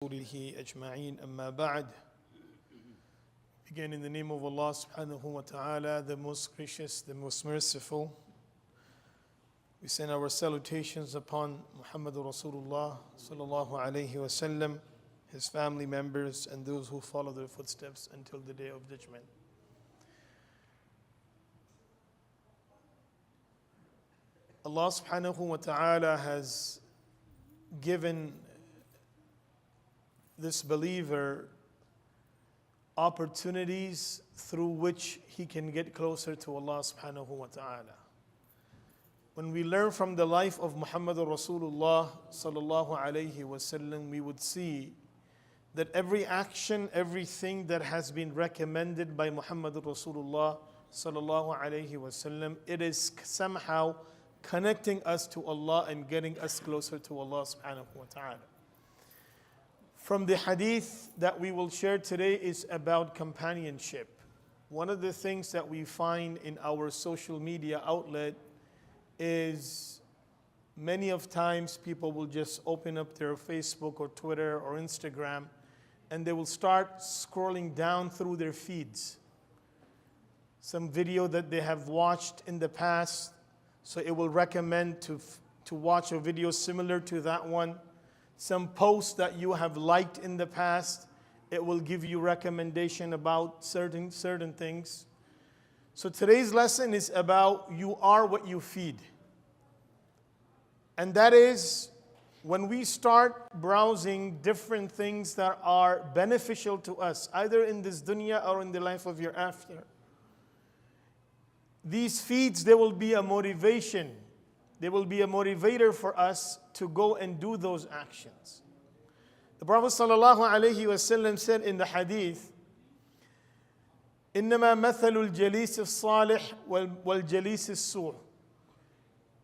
رسوله أجمعين أما بعد. Again, in the name of Allah subhanahu wa ta'ala, the most gracious, the most merciful, we send our salutations upon Muhammad Rasulullah sallallahu alayhi wa sallam, his family members, and those who follow their footsteps until the day of judgment. Allah subhanahu wa ta'ala has given this believer opportunities through which he can get closer to Allah subhanahu wa ta'ala. When we learn from the life of Muhammad Rasulullah sallallahu alayhi wasallam, we would see that every action, everything that has been recommended by Muhammad Rasulullah sallallahu alayhi wasallam, it is somehow connecting us to Allah and getting us closer to Allah subhanahu wa ta'ala. From the hadith that we will share today is about companionship. One of the things that we find in our social media outlet is many of times people will just open up their Facebook or Twitter or Instagram and they will start scrolling down through their feeds. Some video that they have watched in the past, so it will recommend to watch a video similar to that one. Some posts that you have liked in the past, it will give you recommendation about certain things. So today's lesson is about you are what you feed. And that is when we start browsing different things that are beneficial to us, either in this dunya or in the life of your after. These feeds, they will be a motivation. They will be a motivator for us to go and do those actions. The Prophet ﷺ said in the hadith, إِنَّمَا مَثَلُ الْجَلِيسِ الصَّالِحِ وَالْجَلِيسِ السُّوءِ.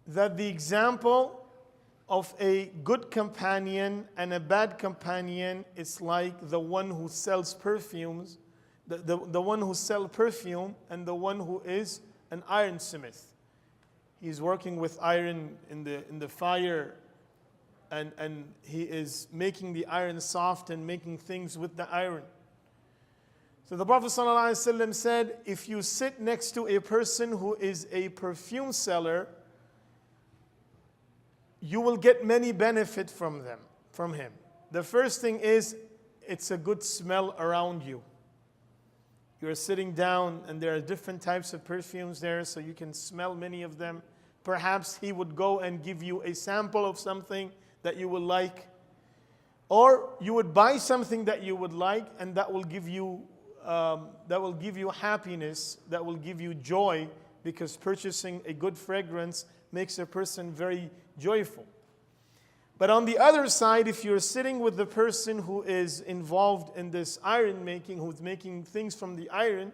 That the example of a good companion and a bad companion is like the one who sells perfumes, the one who sells perfume and the one who is an ironsmith. He's working with iron in the fire, and he is making the iron soft and making things with the iron. So the Prophet ﷺ said, if you sit next to a person who is a perfume seller, you will get many benefits from him. The first thing is, it's a good smell around you. You're sitting down and there are different types of perfumes there, so you can smell many of them. Perhaps he would go and give you a sample of something that you would like. Or you would buy something that you would like, and that will give you happiness, that will give you joy, because purchasing a good fragrance makes a person very joyful. But on the other side, if you're sitting with the person who is involved in this iron making, who's making things from the iron,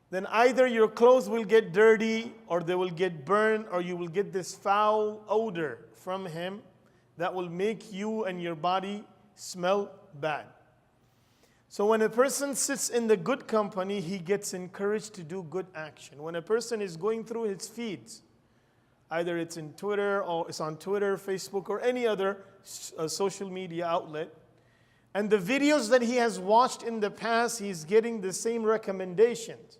then either your clothes will get dirty, or they will get burned, or you will get this foul odor from him that will make you and your body smell bad. So when a person sits in the good company, he gets encouraged to do good action. When a person is going through his feeds, either it's in Twitter or it's on Twitter, Facebook, or any other social media outlet, and the videos that he has watched in the past, he's getting the same recommendations.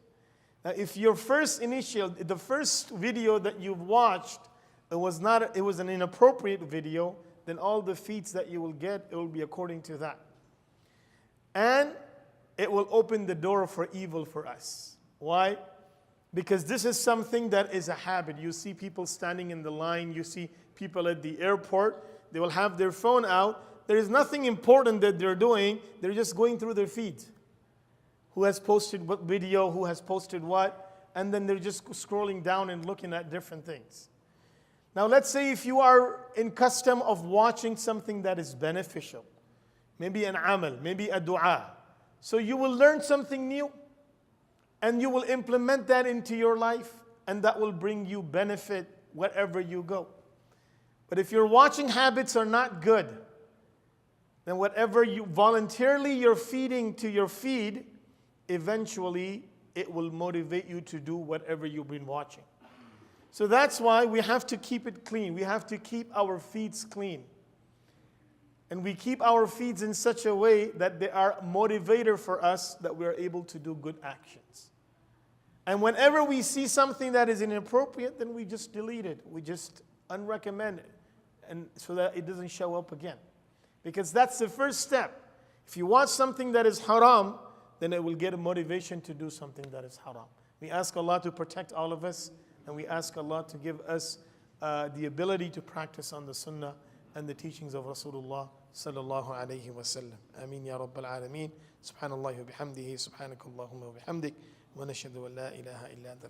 Now, if the first video that you've watched, it was an inappropriate video, then all the feeds that you will get, it will be according to that. And it will open the door for evil for us. Why? Because this is something that is a habit. You see people standing in the line, you see people at the airport, they will have their phone out. There is nothing important that they're doing, they're just going through their feeds. Who has posted what video, who has posted what, and then they're just scrolling down and looking at different things. Now let's say if you are in custom of watching something that is beneficial, maybe an amal, maybe a dua, so you will learn something new, and you will implement that into your life, and that will bring you benefit wherever you go. But if your watching habits are not good, then whatever you voluntarily you're feeding to your feed, eventually it will motivate you to do whatever you've been watching. So that's why we have to keep it clean. We have to keep our feeds clean. And we keep our feet in such a way that they are motivator for us, that we are able to do good actions. And whenever we see something that is inappropriate, then we just delete it. We just unrecommend it, and so that it doesn't show up again. Because that's the first step. If you watch something that is haram, then it will get a motivation to do something that is haram. We ask Allah to protect all of us, and we ask Allah to give us the ability to practice on the sunnah and the teachings of Rasulullah sallallahu alayhi wa sallam. Ameen ya Rabbal Alameen. Subhanallah wa bihamdihi. Subhanakallahumma wa bihamdik. Wa nashhadu an la ilaha illa anta.